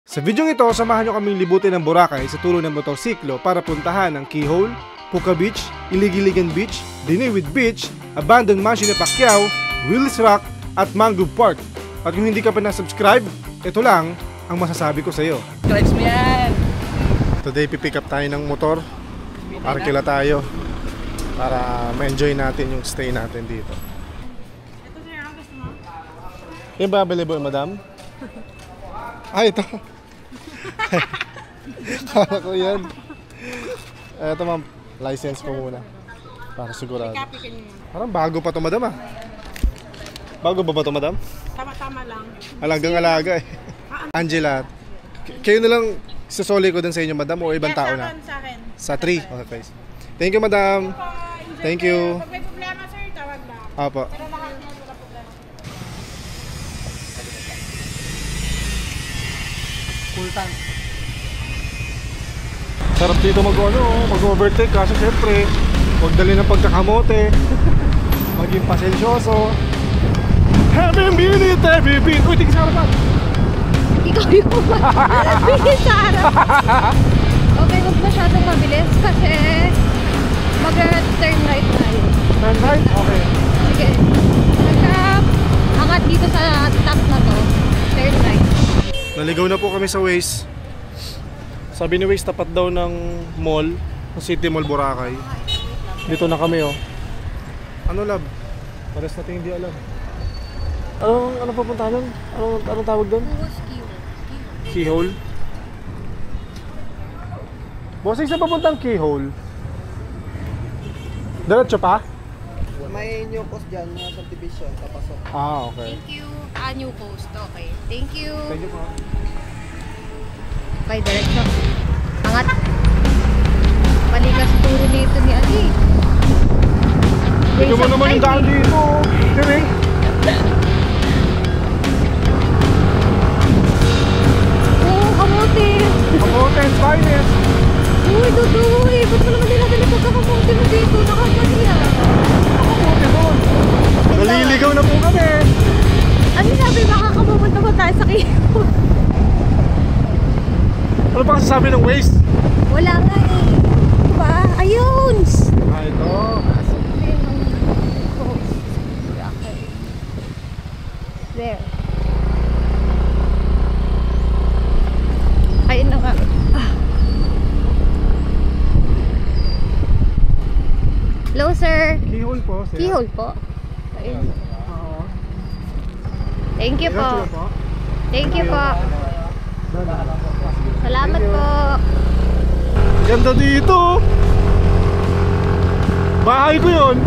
Sa video ito, samahan nyo kaming libutin ng Boracay sa tulong ng motorsiklo para puntahan ang Keyhole, Puka Beach, Iligiligan Beach, Diniwid Beach, Abandoned Mansion ni Pacquiao, Wills Rock at Mangrove Park. At kung hindi ka pa na-subscribe, ito lang ang masasabi ko sa iyo. Subscribe mo yan! Today pipick up tayo ng motor. Arkila tayo para ma-enjoy natin yung stay natin dito. Ito sir, ang gusto mo? Yung ba available, madam? Ito. Kala ko yan. Ito ma'am, license ko muna. Para sigurado. Copy ka niyo. Parang bago pa to, madam ah. Bago ba to, madam? Tama-tama lang. Alagang alaga eh. Angela, kayo na lang sasoli ko dun sa inyo, madam, o ibang tao na? Sa akin. Sa 3? Okay. Thank you, madam. Thank you. Pag may problema sir, tawag lang. Apo. Pero lahat na wala problema. Full tank. Sarap dito mag-overtake kasi syempre huwag dali ng pagkakamote. Maging pasensyoso. Every minute, every beat. Uy, tingin sa harapan. Ikaw yung mabilis sa harap. Okay, huwag masyadong mabilis kasi mag-turn right tayo. Turn right? Okay. Sige. Angat dito sa top na to. Turn right. Naligaw na po kami sa Waze. Sabi ni Waze, tapat daw ng mall, ng City Mall Boracay. Dito na kami oh. Ano lab? Pares natin hindi alam. Ano papunta nun? Anong tawag doon? Keyhole? Bossing, saan papuntang Keyhole? Diretso pa? May new post dyan, mga subdivision, papasok. Ah, okay. Thank you. New post. Okay. Thank you. Thank you po. Okay, diretso. Angat. Palikas turo nito ni Ali. Ito mo naman yung daan dito. Sige. Oo, kamote. Kamote, finest. Uy, duduy. Ba't mo naman dinadali pagkakamote mo dito? Nakakaliya. Kamote doon. Naliligaw na po kami. Ano sabi, makakapupunta ba tayo sa Keyhole? Ano pa sasabi ng Waze? Wala nga eh. Diba? Ayun! Ah, ito. There. Ayun na nga. Hello, sir. Keyhole po, sir. Keyhole po. Ayun. Oo. Thank you po. Diretso po. Thank you po. Salamat po. Ganda dito. Bahay ko yun.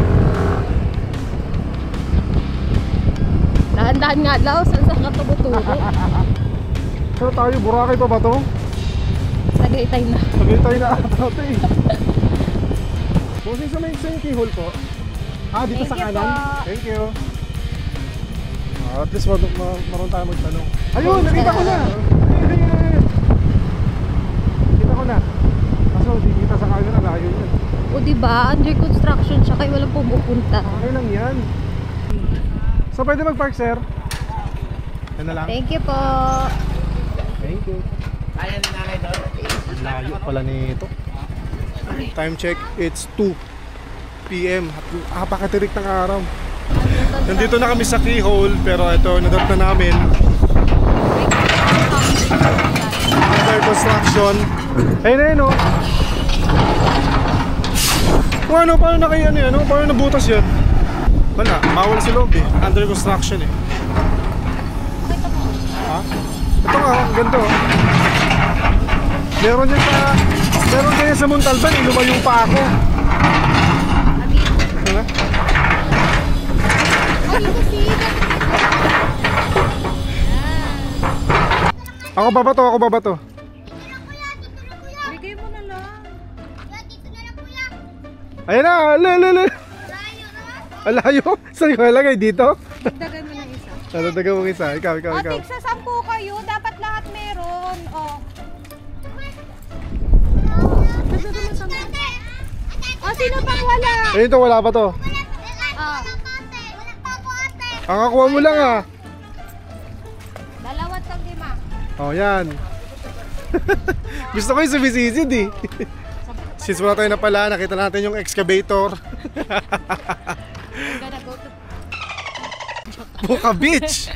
Dahan-dahan nga daw. Saan ka tumutubo? Saan tayo? Boracay pa ba to? Tagaytay na. Tagaytay na ata ito eh. Bossing, sa may Keyhole po. Ah, dito Thank sa you kanan. po. Thank you. At least maroon tayo magtanong. Ayun, nakita ko na. Nakita ko na. Kaso di kita sa kanan, layo yun. O diba? Under construction siya kaya walang pumupunta. Okay lang yan. So pwede mag-park, sir? Yan na lang. Thank you po. Thank you. Kaya ni nanay doon. Layo pala nito. Time check, it's 2 PM. Napakatirik ng araw. Nandito na kami sa Keyhole, pero ito, nadap na namin. Under construction. Ayun na yun, oh. Kung ano, paano na kayo, ano, paano nabutas yan? Wala, bawal sa loob eh. Under construction eh. Ha? Ito nga, ganito. Meron dyan sa Montalban, lumayo pa ako. Diba? Ako ba ba to? Bigay mo na lang. Ayan na, alayo. Saan ko ilagay dito? Dagdagan mo ng isa. Nadadagan mo isa. Ikaw. O, tigsa 10 kayo. Dapat lahat meron. O. Dagdagan mo 10. O, sino pang wala? Ayun to, wala pa to. O. Kakakuha mo lang ah. Dalawat ang 5. Oh, yan. Gusto ko yung sumisisid eh. Since wala tayo na pala, nakita natin yung excavator. I'm gonna go to... Puka Beach!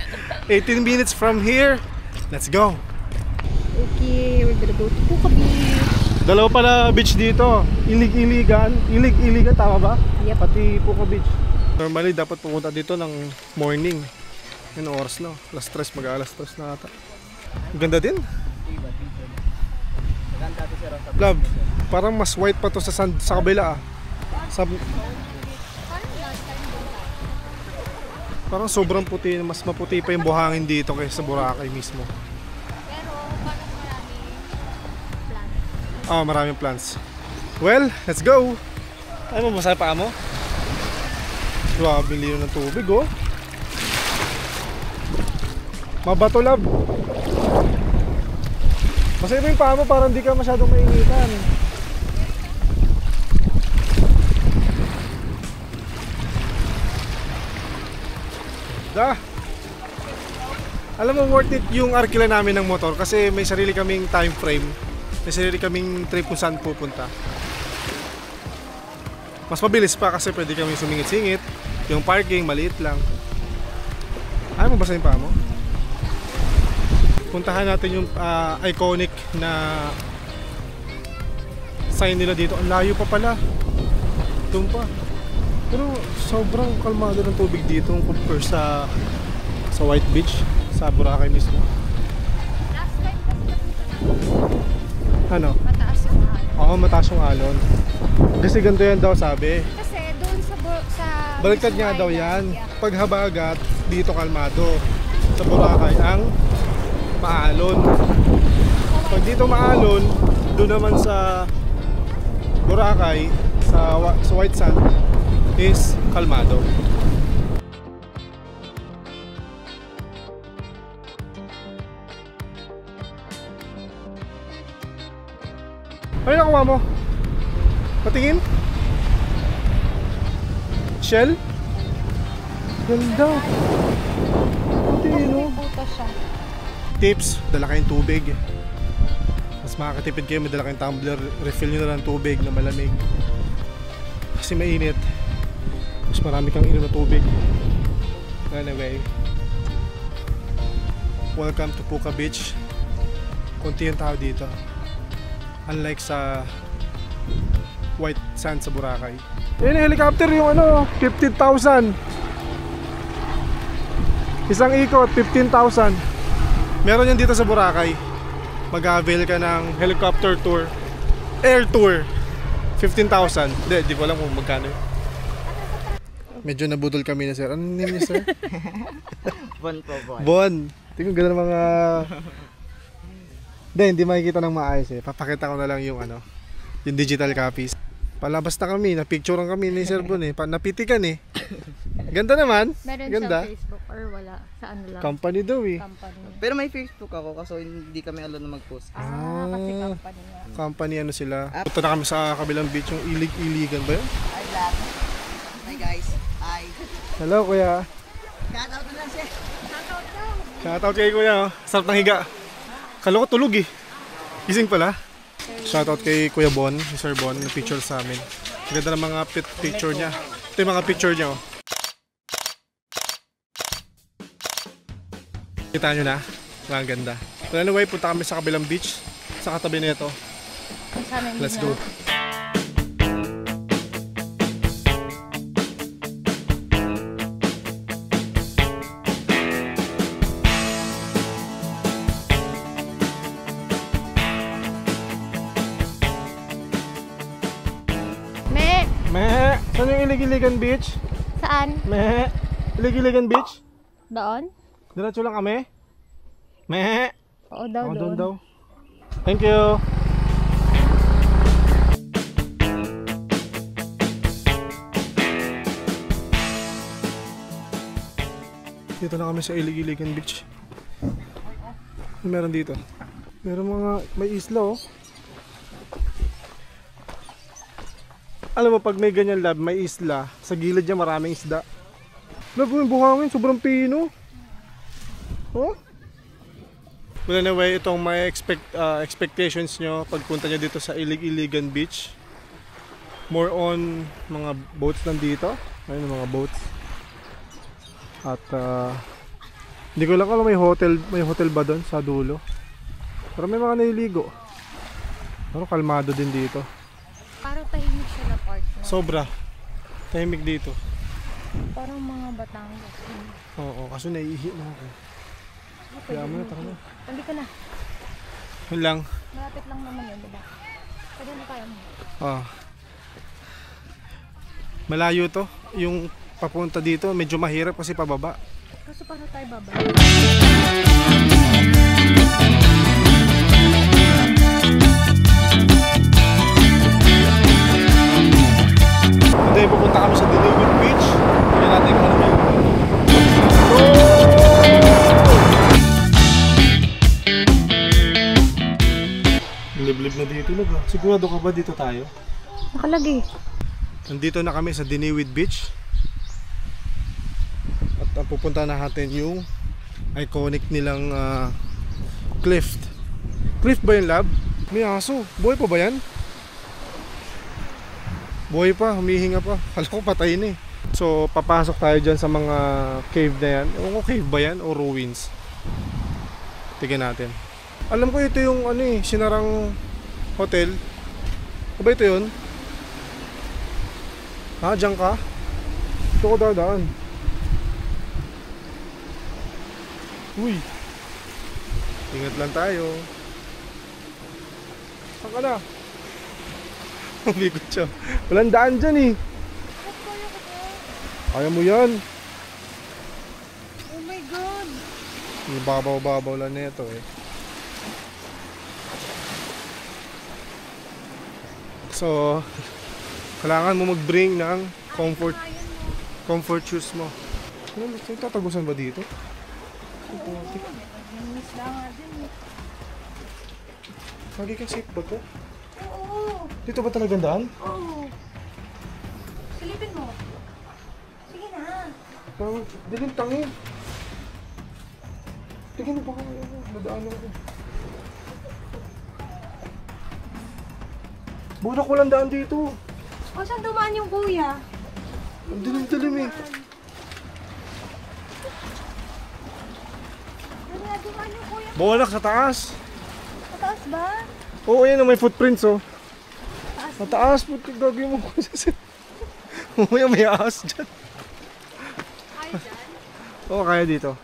18 minutes from here. Let's go. Okay, we're gonna go to Puka Beach. Dalawa pala beach dito. Ilig-iligan. Ilig-iligan, tama ba? Yep. Pati Puka Beach. Normally, dapat pumunta dito ng morning. Yung oras na. Alas 3, mag-alas 3 na ata. Ang ganda din. Love, parang mas white pa to sa sand, sa kabila ah. Parang sobrang puti, mas maputi pa yung buhangin dito kaysa sa Boracay mismo. Pero parang maraming plants. Ah, maraming plants. Well, let's go. Ay mo, masaya pa mo? Grabe liyo ng tubig oh. Mabato lab. Masaya ba yung paa mo para hindi ka masyadong mainitan? Da! Alam mo, worth it yung arkila namin ng motor kasi may sarili kaming time frame. May sarili kaming trip kung saan pupunta. Mas mabilis pa kasi pwede kami sumingit-singit. Yung parking, maliit lang. Ayaw mo basa yung paa mo? Puntahan natin yung iconic na sign nila dito. Ang layo pa pala. Doon pa. Pero sobrang kalmado ng tubig dito compare sa White Beach, sa Boracay mismo. Last time kasi Ano? mataas yung alon. Oo, mataas yung alon. Kasi ganito yan daw sabi. Kasi doon sa Baliktad nga daw yan. Pag habagat, dito kalmado. Sa Boracay ang maalon. Pag dito maalon, doon naman sa Boracay, sa White Sand is kalmado. Ano nakuha mo? Patingin? Shell? Ganda. Puti, no? puta siya. Tips, dala kayong tubig. Mas makakatipid kayo, may dala kayong tumbler. Refill nyo na lang tubig na malamig. Kasi mainit. Mas marami kang inom na tubig. Anyway, welcome to Puka Beach. Kunti yung tao dito. Unlike sa White Sand sa Boracay. Yun yung helicopter, yung ano, 15,000. Isang ikot, 15,000. Meron yan dito sa Boracay. Mag-avail ka ng helicopter tour, air tour, 15,000. Di ko alam kung magkano. Medyo nabudol kami na sir. Ano name niya sir? Bon po, Bon. Bon. Tingnan ganda ng mga... Hindi makikita ng maayos eh. Papakita ko na lang yung ano, yung digital copies. Palabas na kami, napicturean kami ni Sir Bon eh. Napitikan eh. Ganda naman. Meron Ganda. siyang Facebook or wala? Sa ano lang? Company daw eh. Company. Pero may Facebook ako kaso hindi kami alam na mag-post. Kasi company niya. Company ano sila. Punta na kami sa kabilang beach, yung Ilig-Iligan ba yun? Hi, love. Hi, guys. Hi. Hello kuya. Shoutout na lang siya. Shoutout kay kuya oh. Sarap ng higa. Kala ko tulog eh. Gising pala. Shoutout kay Kuya Bon, Sir Bon, na picture sa amin. Ganda ng mga picture niya. Ito yung mga picture niya oh. Kita nyo na? Ang ganda. But anyway, punta kami sa kabilang beach. Sa katabi nito. Let's go. Meh! Saan yung Ilig-Iligan Beach? Saan? Meh! Ilig-Iligan Beach? Doon? Diretso lang kami? Meh! Oo daw, Doon doon. daw. Thank you! Dito na kami sa Ilig-Iligan Beach. Ano meron dito? Meron mga... may isla oh. Alam mo, pag may ganyan lab, may isla, sa gilid niya maraming isda. Lab, yung buhangin, sobrang pino. Oh? But anyway, itong may expectations nyo pagpunta nyo dito sa Ilig-Iligan Beach. More on mga boats nandito. Ayun, mga boats. At hindi ko lang alam may hotel ba doon sa dulo. Pero may mga naliligo. Pero kalmado din dito. Parang tahimik siya na part. No? Sobra. Tahimik dito. Parang mga Batangas. Oo, kaso naiihi na ako. Kaya mo na, tara na. Tandi ka na. Yun lang. Malapit lang naman yun, diba? Pwede na tayo mo. Malayo to. Yung papunta dito, medyo mahirap kasi pababa. Kaso paano tayo baba? Today, pupunta kami sa Diliwit Beach. Tingnan natin kung ano may liblib na dito, log. Sigurado ka ba dito tayo? Nakalagay. Nandito na kami sa Diniwid Beach. At ang pupunta natin yung iconic nilang cliff. Cliff ba yung lab? May aso. Buhay pa ba yan? Buhay pa, humihinga pa. Kala ko patay na eh. So papasok tayo dyan sa mga cave na yan. Ewan ko cave ba yan o ruins? Tignan natin. Alam ko ito yung ano eh, sinarang hotel. O ba ito yun? Ha, dyan ka? Ito ko dadaan. Uy. Ingat lang tayo. Saan ka na? Umikot siya. Walang daan dyan eh. Kaya mo yan. Oh my God! Babaw-babaw lang na ito eh. So, kailangan mo mag-bring ng comfort shoes mo. Ano, tatagusan ba dito? Lagi kang safe bag ko? Oo! Dito ba talagang daan? Oo! Silipin mo! Sige na! Dilim tangi. Tingnan mo baka nadaanan ako. Burak walang daan dito. O, saan dumaan yung kuya? Ang dilim-dilim eh. Saan nga dumaan yung kuya? Bawalak sa taas. Mataas ba? Oo, yan may footprints oh. Taas. Sa taas, puti gagawin mo ko. Mamaya may ahas dyan. Ay, dyan? Oo, kaya dito.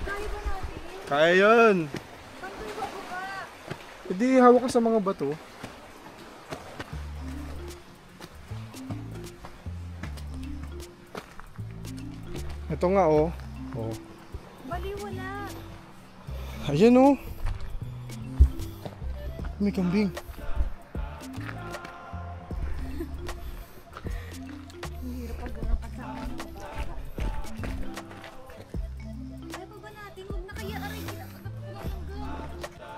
Kaya ba natin? Kaya yun. Saan tayo bababa? Hindi, hawak ka sa mga bato. Ito nga oh. Oh. Bali, wala. Ayan oh. May kambing. Ang hirap pag ganun kasama ng bata. Kaya pa ba natin? Huwag na kaya aray. Kinakagat ko lang ng gum.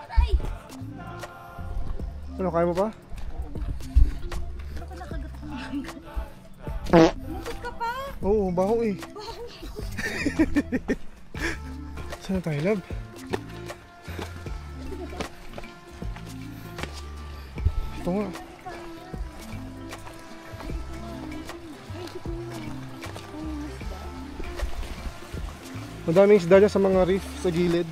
Aray! Ano, kaya mo pa? Pero ko nakagat ko ng gum. Lumot ka pa? Oo, baho eh. Saan na tayo, love? Ito nga. Madaming isda dyan sa mga reef sa gilid.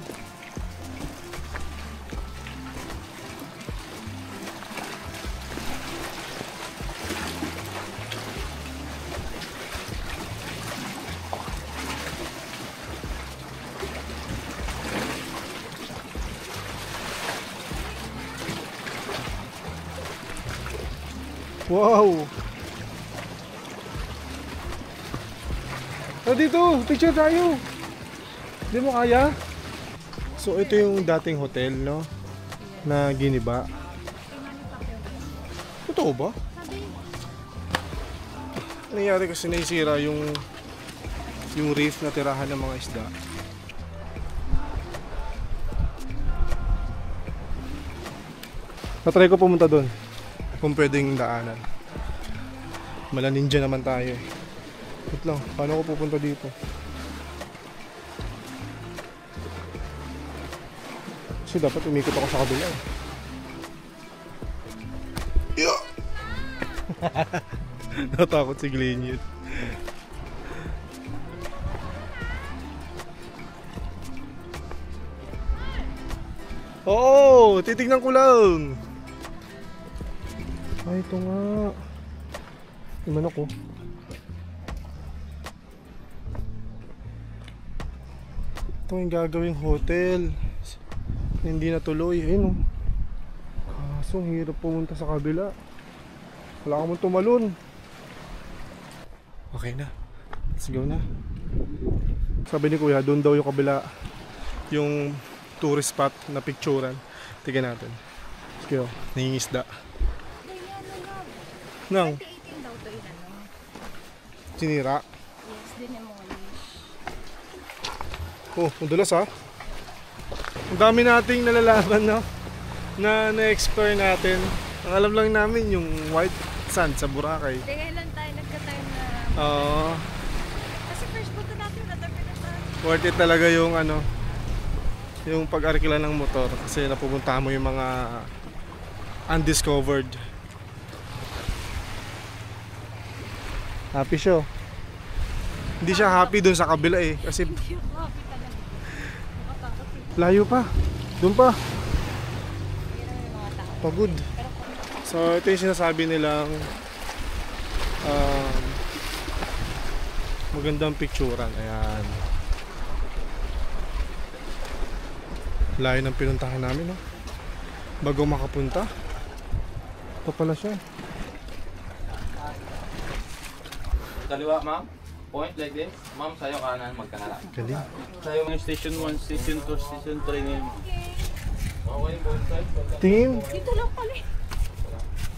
Wow! Oh, dito! Picture tayo! Hindi mo kaya? So, ito yung dating hotel, no? Na giniba. Totoo ba? Nangyari kasi naisira yung reef na tirahan ng mga isda. Natry ko pumunta doon kung pwedeng daanan. Mala ninja naman tayo eh. Wait lang, paano ako pupunta dito? Kasi dapat umikot ako sa kabila. Yeah. Natakot si Glenn yun. Oo, titignan ko lang. Ay, ito nga. Iman ako. Ito yung gagawing hotel. Hindi natuloy. Ayun o. Kaso, hirap pumunta sa kabila. Wala ka mong tumalon. Okay na. Let's go na. Sabi ni Kuya, doon daw yung kabila. Yung tourist spot na picturean. Tignan natin. Sige o, nangingisda. Nang? 2018 daw to yun ano. Sinira. Yes, dinemolish. Oh, madulas ha. Ang dami nating nalalaman, no? Na-explore natin. Ang alam lang namin yung white sand sa Boracay. Hindi, kailan tayo nagka-time na... Oo. Kasi first punta natin, natabi na tayo. Worth it talaga yung ano, yung pag-arkila ng motor kasi napupunta mo yung mga undiscovered. Happy siya. Hindi siya happy dun sa kabila eh kasi Hindi ako happy talaga. Nakatakot eh. layo pa. Dun pa. Hindi naman yung mga tao. Pagod. Pero kung So ito yung sinasabi nilang magandang picturean. Ayan. Layo ng pinuntahan namin, no? Bago makapunta. Ito pala siya. Kaliwa, ma'am. Point like this. Ma'am, sa'yo kanan, magkaharap. Galing. Sa'yo mga station 1, station 2, station 3 ngayon. Okay, both sides. Tingin. dito lang pala eh.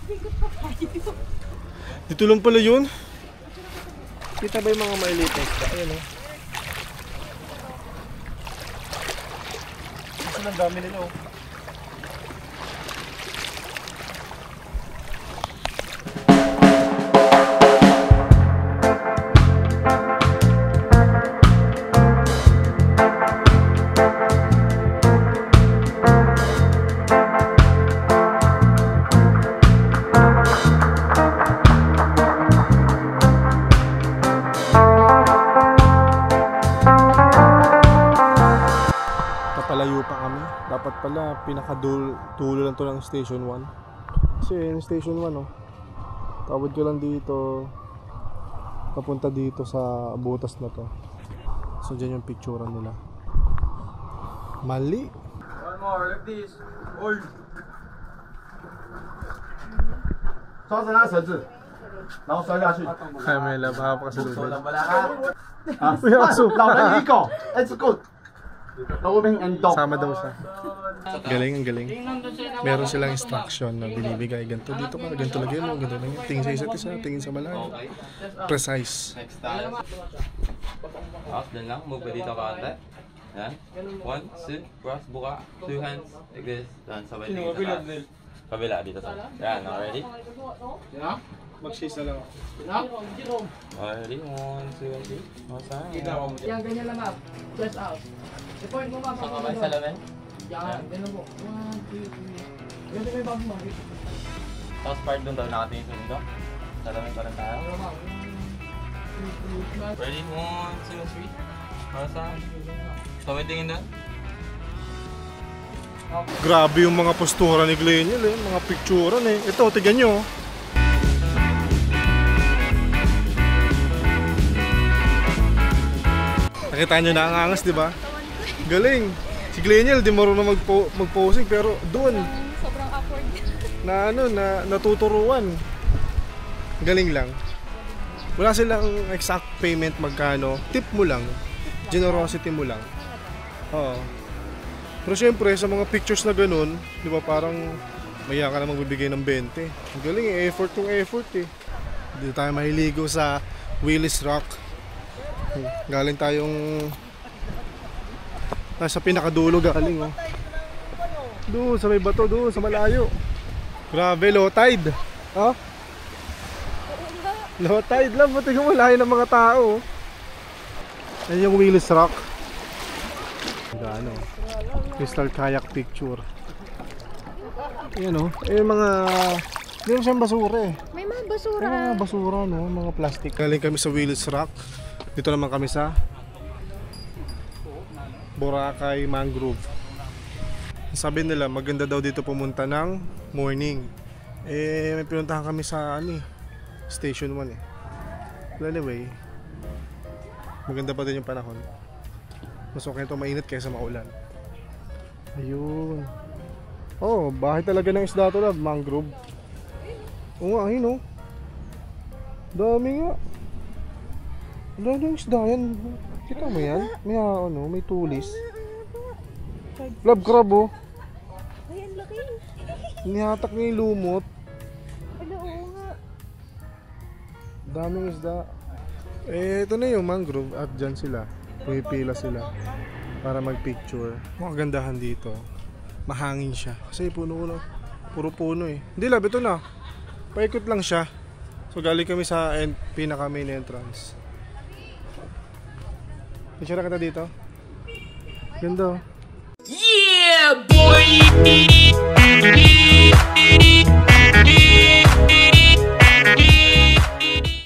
Bigot pa tayo. Dito lang pala yun. Kita ba yung mga maliit na isda? Ayan, oh. Kasi ang dami nila, oh. Napalayo pa kami. Dapat pala pinakadulo lang to ng station 1. Kasi yung station 1, oh. Tawid ko lang dito. Papunta dito sa butas na to. So dyan yung picturean nila. Mali. One more, like this. Hold. 抓着那绳子，然后摔下去。 Ay, may labaha pa kasi doon. Wala ka.啊，不要说老人与狗，Let's go。Moving and dog。 Sama daw siya. Galing, ang galing. Meron silang instruction na binibigay. Ganito dito ka, ganito lagi mo, ganito lang. Tingin sa isa't isa, tingin sa malayo. Precise. Next time. Up, dun lang. Move ka dito kaante. Yan. 1, 2, cross, buka. 2 hands. Like this. Yan, sabay tingin sa taas. Kabila dito sa. Yan, ready? Mag-chase na lang ako. Ready? 1, 2, 3. Masa. Yan, ganyan lang ma'am. Press out. I-point mo ma'am. Sa kamay sa lamin. Yan, ganyan po. 1, 2, 3. Ganyan may bago ma'am. Tapos part doon daw nakatingin sa mundo. Sa lamin pa rin tayo. Ano ma'am? Ready? 1, 2, 3. Masa. Sabay tingin doon. Grabe yung mga postura ni Gleniel eh. Mga picturean eh. Ito, tignan nyo. Nakita nyo na ang angas, di ba? Galing. Si Gleniel, di marunong mag-posing pero doon Sobrang awkward. natuturuan. Galing lang. Wala silang exact payment magkano. Tip mo lang. Generosity mo lang. Oo. Pero syempre, sa mga pictures na ganun, di ba parang maya ka na magbibigay ng 20. Ang galing eh, effort yung effort eh. Dito tayo mahiligo sa Willis Rock. Galing tayong nasa pinakadulo galing, oh. Doon sa may bato, doon sa malayo. Grabe, low tide. Oh? Low tide lang, buti mo layo ng mga tao. Ayan yung Willis Rock. Ano, crystal kayak picture. Ayan o, yung mga, hindi naman siyang basura eh. May mga basura. May mga basura no, mga plastic. Galing kami sa Willis Rock. Dito naman kami sa Boracay Mangrove. Sabi nila maganda daw dito pumunta ng morning. Eh may pinuntahan kami sa Station 1 eh. But anyway, maganda pa din yung panahon. Mas okay ito mainit kaysa maulan. Ayun. Oh, bahay talaga ng isda to, love. Mangrove. Oo nga, ayun oh. Dami nga. Dami ng isda yan. Kita mo yan? May may tulis. Love, crab oh. Ay, ang laki. Nihatak niya yung lumot. Ano, oo nga. Daming isda. Eh, ito na yung mangrove at dyan sila. Pumipila sila para magpicture. Ang kagandahan dito, mahangin siya. Kasi puno-puno. Puro puno eh. Hindi lab, ito na. Paikot lang siya. So galing kami sa pinaka main entrance. Picture kita dito. Ganda oh. Yeah, boy!